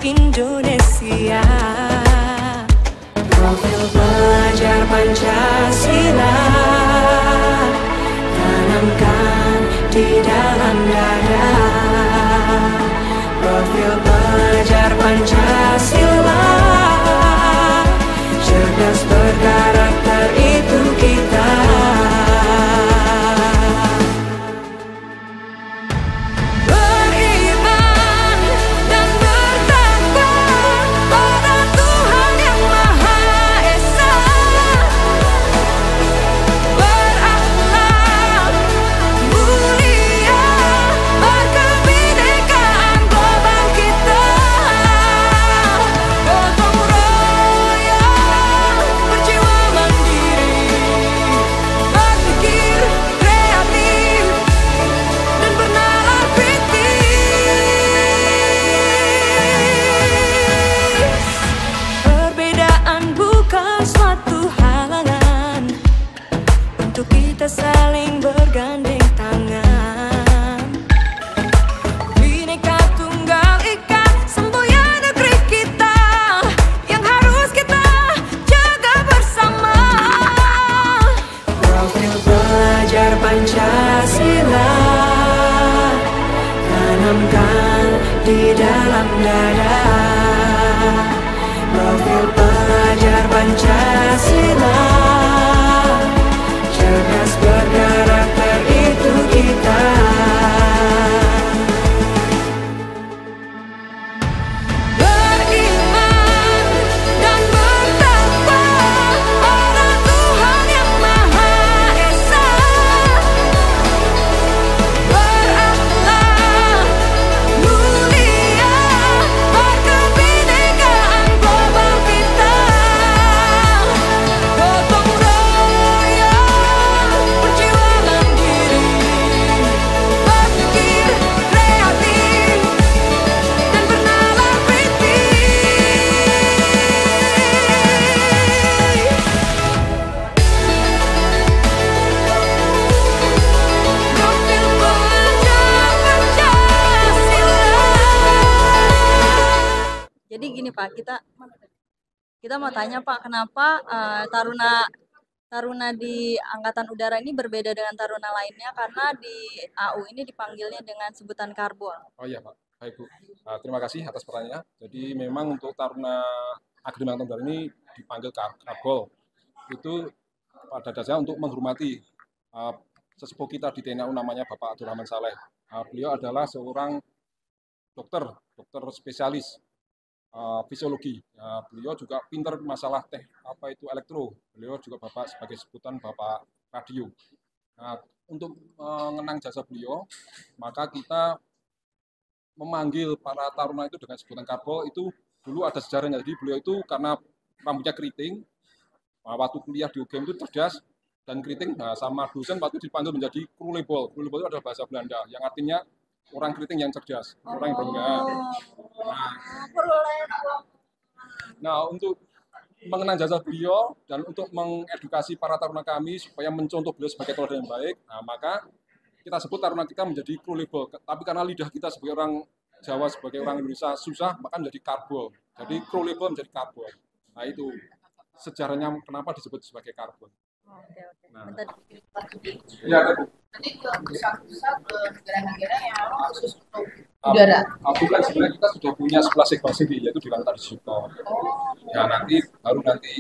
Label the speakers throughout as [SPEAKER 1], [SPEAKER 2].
[SPEAKER 1] Indonesia. Profil pelajar Pancasila tanamkan di dalam dada. Profil pelajar Pancasila cerdas berkarakter itu kita. Beriman dan bertakwa pada Tuhan yang Maha Esa. Berakhlak mulia, berkebinekaan global kita. Gotong royong, berjiwa mandiri, berpikir kreatif dan bernalar kritis. Perbedaan bukan suatu halangan untuk kita saling bergandeng tangan. Bhinneka Tunggal Ika, semboyan negeri kita yang harus kita jaga bersama. Profil pelajar Pancasila tanamkan di dalam dada. Profil pelajar Pancasila cerdas berkarakter itu kita. Beriman dan bertakwa pada Tuhan yang Maha Esa. Berakhlak mulia, berkebinekaan global kita. Gotong royong, berjiwa mandiri, berpikir kreatif dan bernalar kritis. Profil pelajar Pancasila.
[SPEAKER 2] Jadi gini Pak, kita mau tanya Pak, kenapa taruna di Angkatan Udara ini berbeda dengan taruna lainnya, karena di AU ini dipanggilnya dengan sebutan karbol.
[SPEAKER 3] Oh iya Pak, baik Bu. Terima kasih atas pertanyaannya. Jadi memang untuk Taruna Akademi Angkatan Udara ini dipanggil Karbol. Itu pada dasarnya untuk menghormati sesepuh kita di TNI AU namanya Bapak Abdurrahman Saleh. Beliau adalah seorang dokter spesialis fisiologi. Beliau juga pinter masalah elektro. Beliau juga sebagai sebutan Bapak radio. Nah, untuk mengenang jasa beliau, maka kita memanggil para taruna itu dengan sebutan karbol. Itu dulu ada sejarahnya. Jadi beliau itu karena rambutnya keriting, waktu kuliah di UGM itu cerdas dan keriting, sama dosen waktu dipanggil menjadi krulebol. Krulebol itu adalah bahasa Belanda yang artinya orang keriting yang cerdas, orang yang berenggak. Nah, untuk mengenang jasa beliau dan untuk mengedukasi para taruna kami supaya mencontoh beliau sebagai teladan yang baik, maka kita sebut taruna kita menjadi krulebol. Tapi karena lidah kita sebagai orang Jawa, sebagai orang Indonesia susah, maka menjadi karbol. Jadi krulebol menjadi karbol. Nah, itu sejarahnya kenapa disebut sebagai karbol.
[SPEAKER 2] Oke.
[SPEAKER 3] Nah,
[SPEAKER 4] Ya, nanti ke pusat-pusat ke negara-negara yang khusus untuk udara.
[SPEAKER 3] Bukan, sebenarnya kita sudah punya 11 seksi yaitu di Lantai Suto. Ya, nanti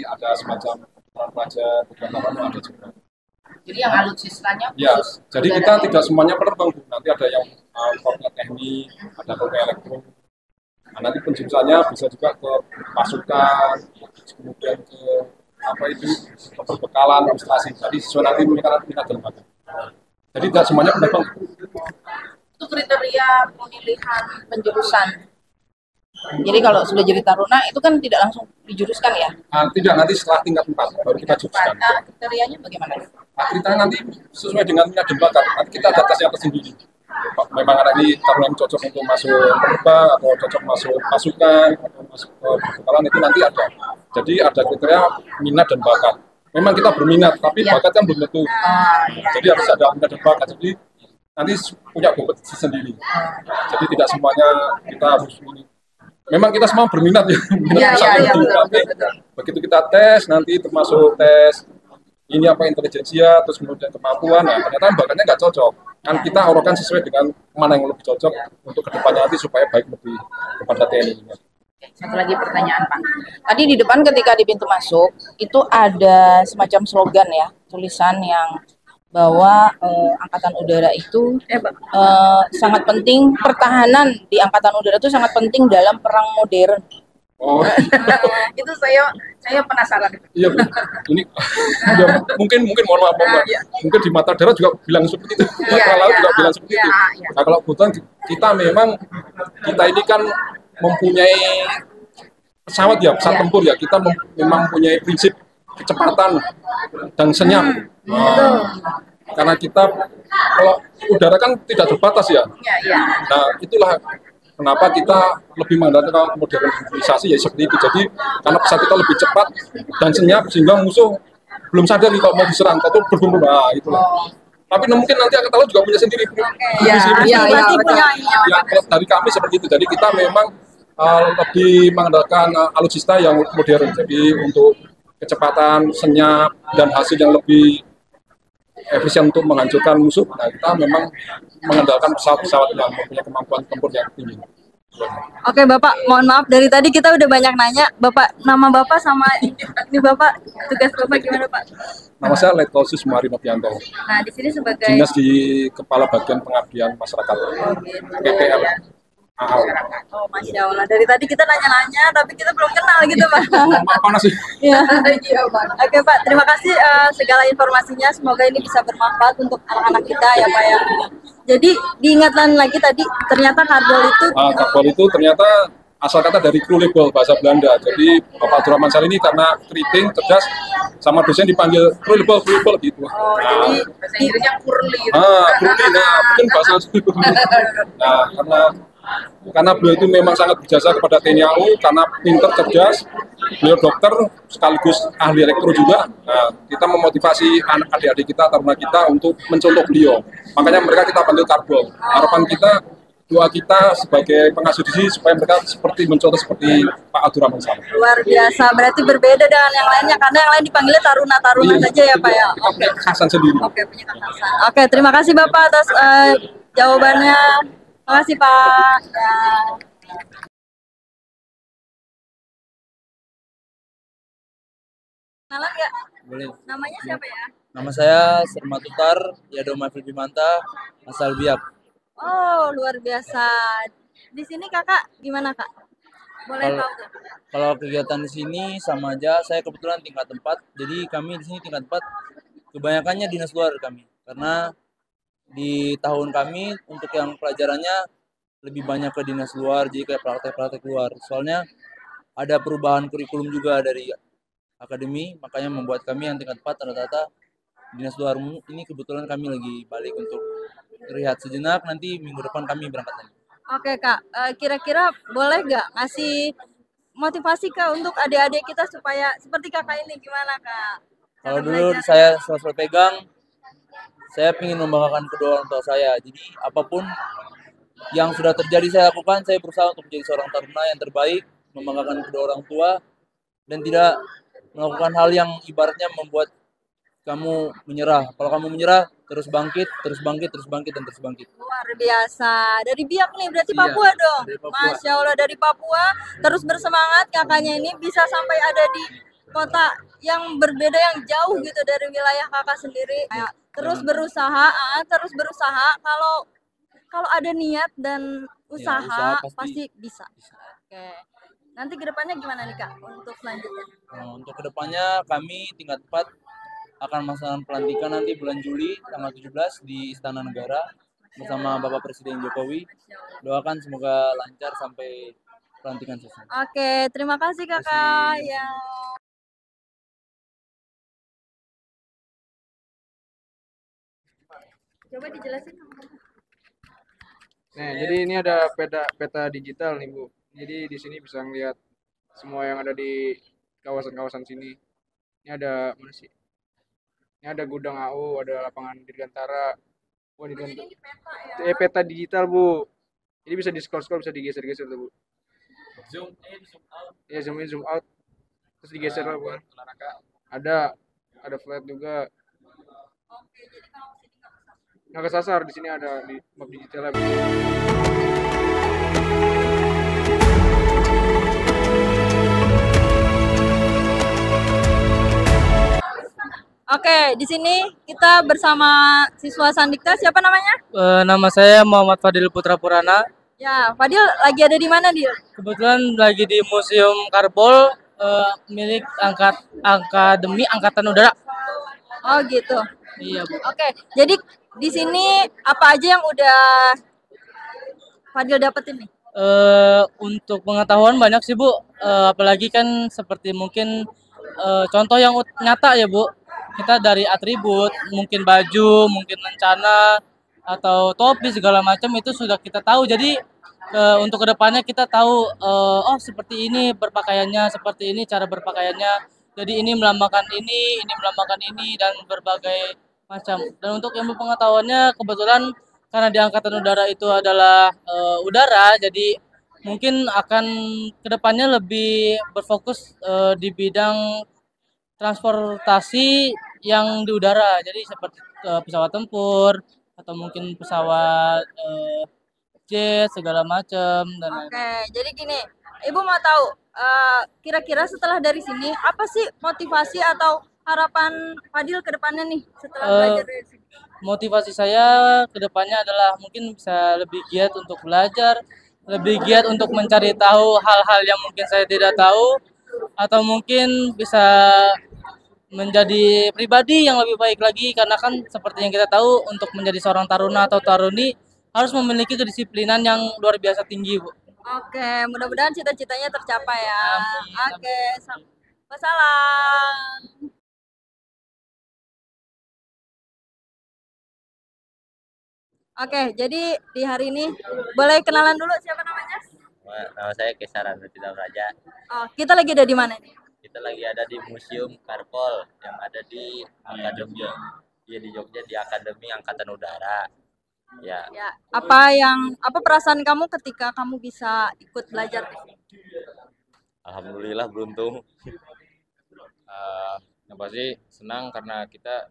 [SPEAKER 3] ada semacam pelajar beberapa ada juga.
[SPEAKER 4] Jadi yang alutsistanya
[SPEAKER 3] Ya,
[SPEAKER 4] khusus
[SPEAKER 3] jadi kita tidak semuanya penerbang, Bu. Nanti ada yang koordinat teknik, ada koordinat elektro. Nah, nanti penjurusannya bisa juga ke pasukan, kemudian ke perbekalan, administrasi. Jadi sesuai nanti minat dan bakat. Jadi tidak semuanya penerbang.
[SPEAKER 4] itu kriteria pemilihan penjurusan. Jadi kalau sudah jadi taruna itu kan tidak langsung dijuruskan ya?
[SPEAKER 3] Tidak, nanti setelah tingkat 4 baru kita juruskan.
[SPEAKER 4] Kriterianya bagaimana?
[SPEAKER 3] Kriteria nanti sesuai dengan minat dan bakat. Nanti kita ada tesnya tersendiri. Memang anak ini taruna cocok untuk masuk penerbang atau cocok masuk pasukan atau masuk ke perbekalan, itu nanti ada. Jadi ada kriteria minat dan bakat. Memang kita berminat, tapi bakat kan belum tentu. Jadi harus ada minat dan bakat. Jadi nanti punya kompetisi sendiri. Jadi tidak semuanya kita harus ini. memang kita semua berminat ya.
[SPEAKER 4] Iya, iya, iya, betul,
[SPEAKER 3] Tapi
[SPEAKER 4] betul.
[SPEAKER 3] begitu kita tes nanti termasuk tes ini apa intelijensia, terus kemudian kemampuan, nah ternyata bakatnya nggak cocok. Kan kita orokan sesuai dengan mana yang lebih cocok untuk kedepannya nanti supaya baik lebih kepada TNI.
[SPEAKER 4] Satu lagi pertanyaan Pak. Tadi di depan ketika di pintu masuk itu ada semacam slogan ya, tulisan yang bahwa Angkatan Udara itu sangat penting, pertahanan di Angkatan Udara itu sangat penting dalam perang modern.
[SPEAKER 3] Oh,
[SPEAKER 4] Itu saya penasaran.
[SPEAKER 3] iya Bu. Ini ya, mungkin mohon maaf Mbak. Mungkin di mata darat juga bilang seperti itu. Mata laut juga bilang seperti itu.
[SPEAKER 4] Iya.
[SPEAKER 3] Nah kalau kebetulan kita memang kita ini kan mempunyai pesawat ya, pesawat tempur ya. Kita memang mempunyai prinsip kecepatan dan senyap. Karena kita kalau udara kan tidak terbatas ya.
[SPEAKER 4] Iya.
[SPEAKER 3] Nah itulah kenapa kita lebih mengandalkan modernisasi ya seperti itu. Jadi karena pesawat kita lebih cepat dan senyap sehingga musuh belum sadar nih kalau mau diserang atau berburu. Nah itulah. Tapi mungkin nanti Angkatan Laut juga punya sendiri.
[SPEAKER 4] Iya,
[SPEAKER 2] Pasti punya.
[SPEAKER 3] Ya, kalau dari kami seperti itu. Jadi kita memang lebih mengandalkan alutsista yang modern. Jadi untuk kecepatan, senyap, dan hasil yang lebih efisien untuk menghancurkan musuh, nah kita memang mengandalkan pesawat-pesawat yang mempunyai kemampuan tempur yang tinggi.
[SPEAKER 2] Oke Bapak, mohon maaf dari tadi kita udah banyak nanya. Bapak, nama Bapak sama ini Bapak, tugas Bapak gimana Pak?
[SPEAKER 3] Nama saya Letkol Sumari Novianto,
[SPEAKER 2] Nah di sini sebagai
[SPEAKER 3] dinas di Kepala Bagian Pengabdian Masyarakat PPL.
[SPEAKER 2] Oh, Masya Allah. Dari tadi kita nanya-nanya, tapi kita belum kenal gitu, Pak.
[SPEAKER 3] Panas sih.
[SPEAKER 2] Iya. Oke, Pak. Terima kasih segala informasinya. Semoga ini bisa bermanfaat untuk anak-anak kita ya, Pak ya. Jadi diingatkan lagi tadi, ternyata karbol itu.
[SPEAKER 3] Karbol itu ternyata asal kata dari krulebol bahasa Belanda. Jadi Bapak Abdurrahman Saleh ini karena keriting, cerdas, sama dosen dipanggil krulebol gitu.
[SPEAKER 2] Oh, jadi
[SPEAKER 4] Bahasa Inggrisnya curly.
[SPEAKER 3] Kruli, mungkin bahasa Nah, karena beliau itu memang sangat berjasa kepada TNI AU, karena pinter, cerdas, beliau dokter sekaligus ahli elektro juga. Nah, kita memotivasi anak adik-adik kita, taruna kita untuk mencontoh beliau. Makanya mereka kita panggil karbol. Harapan kita, doa kita sebagai pengasuh di sini supaya mereka mencontoh seperti Pak Abdurrahman Saleh.
[SPEAKER 2] luar biasa. Berarti berbeda dengan yang lainnya, karena yang lain dipanggilnya taruna-taruna saja ya, Pak ya.
[SPEAKER 3] Kita punya kekhasan sendiri.
[SPEAKER 2] Oke, punya kekhasan. Oke, terima kasih Bapak atas jawabannya. Terima kasih Pak. Ya. Kenalan nggak?
[SPEAKER 5] Boleh.
[SPEAKER 2] Namanya siapa ya?
[SPEAKER 5] Nama saya Sermatutar Yadoma Filbimanta, asal Biak.
[SPEAKER 2] Oh, luar biasa. Di sini kakak gimana kak? Boleh
[SPEAKER 5] Kalau-
[SPEAKER 2] tahu nggak?
[SPEAKER 5] Kalau kegiatan di sini sama aja, saya kebetulan tingkat 4. Jadi kami di sini tingkat 4 kebanyakannya dinas luar kami. Karena di tahun kami untuk yang pelajarannya lebih banyak ke dinas luar, jadi kayak praktek-praktek luar. Soalnya ada perubahan kurikulum juga dari akademi, makanya membuat kami yang tingkat 4 rata-rata dinas luar. Ini kebetulan kami lagi balik untuk rehat sejenak, nanti minggu depan kami berangkat lagi.
[SPEAKER 2] Oke kak, kira-kira boleh nggak ngasih motivasi kak untuk adik-adik kita supaya seperti kakak ini gimana kak?
[SPEAKER 5] Kalau
[SPEAKER 2] Cara
[SPEAKER 5] dulu
[SPEAKER 2] belajar.
[SPEAKER 5] saya selesai pegang, saya ingin membanggakan kedua orang tua saya. Jadi apapun yang sudah terjadi saya lakukan, saya berusaha untuk menjadi seorang taruna yang terbaik, membanggakan kedua orang tua, dan tidak melakukan hal yang ibaratnya membuat kamu menyerah. Kalau kamu menyerah, terus bangkit, terus bangkit, terus bangkit, dan terus bangkit.
[SPEAKER 2] Luar biasa. Dari Biak nih, berarti
[SPEAKER 5] Iya,
[SPEAKER 2] Papua dong.
[SPEAKER 5] dari Papua.
[SPEAKER 2] Masya Allah, dari Papua. Terus bersemangat kakaknya ini bisa sampai ada di kota yang berbeda, yang jauh gitu dari wilayah kakak sendiri. Ayo, terus berusaha, kalau ada niat dan usaha,
[SPEAKER 5] usaha
[SPEAKER 2] pasti
[SPEAKER 5] pasti
[SPEAKER 2] bisa. Oke. Nanti kedepannya gimana nih kak untuk selanjutnya?
[SPEAKER 5] Nah, untuk kedepannya kami tingkat 4 akan melaksanakan pelantikan nanti bulan Juli tanggal 17 di Istana Negara bersama Bapak Presiden Jokowi. Doakan semoga lancar sampai pelantikan selesai.
[SPEAKER 2] Oke, terima kasih kakak. Ya. Coba dijelasin.
[SPEAKER 6] Nah, jadi ini ada peta digital nih, Bu. Jadi di sini bisa ngeliat semua yang ada di kawasan-kawasan sini. Ini ada mana sih? Ini ada gudang AU, ada lapangan Dirgantara. Wah,
[SPEAKER 2] Ini peta ya.
[SPEAKER 6] peta digital, Bu. Jadi bisa di scroll-scroll, bisa digeser-geser tuh, Bu. Ya zoom in zoom out terus digeser lah bukan. Ada flat juga. Nggak kesasar, di sini ada di map digitalnya.
[SPEAKER 2] Oke, di sini kita bersama siswa Sandikta. Siapa namanya?
[SPEAKER 7] Nama saya Muhammad Fadil Putra Purana.
[SPEAKER 2] Ya, Fadil lagi ada di mana, Dil?
[SPEAKER 7] Kebetulan lagi di Museum Karbol milik Akademi Angkatan Udara.
[SPEAKER 2] Oh, gitu.
[SPEAKER 7] Iya, Bu.
[SPEAKER 2] Oke, jadi di sini apa aja yang udah Fadil dapetin nih?
[SPEAKER 7] Untuk pengetahuan banyak sih, Bu. Apalagi kan seperti mungkin contoh yang nyata ya, Bu. Kita dari atribut, mungkin baju, mungkin lencana, atau topi segala macam itu sudah kita tahu. Jadi untuk kedepannya kita tahu oh seperti ini berpakaiannya, seperti ini cara berpakaiannya. Jadi ini melambangkan ini dan berbagai macam. Dan untuk ilmu pengetahuannya kebetulan karena di Angkatan Udara itu adalah udara, jadi mungkin akan kedepannya lebih berfokus di bidang transportasi yang di udara. Jadi seperti pesawat tempur atau mungkin pesawat jet segala macam dan lain-lain.
[SPEAKER 2] Oke, jadi gini, Ibu mau tahu kira-kira setelah dari sini apa sih motivasi atau harapan Fadil ke depannya nih setelah belajar dari sini?
[SPEAKER 7] Motivasi saya ke depannya adalah mungkin bisa lebih giat untuk belajar, lebih giat untuk mencari tahu hal-hal yang mungkin saya tidak tahu, atau mungkin bisa menjadi pribadi yang lebih baik lagi, karena kan seperti yang kita tahu untuk menjadi seorang taruna atau taruni harus memiliki kedisiplinan yang luar biasa tinggi, Bu.
[SPEAKER 2] Oke, mudah-mudahan cita-citanya tercapai ya.
[SPEAKER 7] Amin.
[SPEAKER 2] Oke, wassalam. Oke, jadi di hari ini boleh kenalan dulu siapa namanya?
[SPEAKER 8] Nama saya Kesaran Tidak Raja.
[SPEAKER 2] Oh, kita lagi ada di mana nih?
[SPEAKER 8] Kita lagi ada di Museum Karpol yang ada di Akademi. Iya di Jogja di Akademi Angkatan Udara. Ya,
[SPEAKER 2] Ya, apa perasaan kamu ketika kamu bisa ikut belajar di sini?
[SPEAKER 8] alhamdulillah beruntung.
[SPEAKER 9] Yang pasti senang karena kita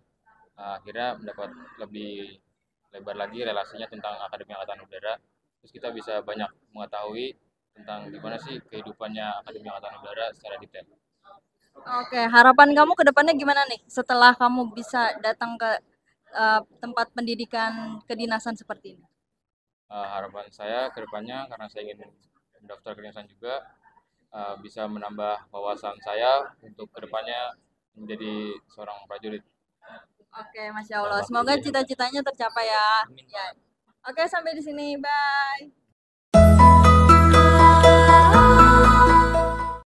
[SPEAKER 9] akhirnya mendapat lebih lebar lagi relasinya tentang Akademi Angkatan Udara. Terus kita bisa banyak mengetahui tentang gimana sih kehidupannya Akademi Angkatan Udara secara detail.
[SPEAKER 2] Oke, harapan kamu ke depannya gimana nih setelah kamu bisa datang ke tempat pendidikan kedinasan seperti ini?
[SPEAKER 9] Harapan saya ke depannya karena saya ingin mendaftar kedinasan juga bisa menambah wawasan saya untuk ke depannya menjadi seorang prajurit.
[SPEAKER 2] Oke, Masya Allah. Semoga cita-citanya tercapai ya. Ya. Oke, sampai di sini. Bye.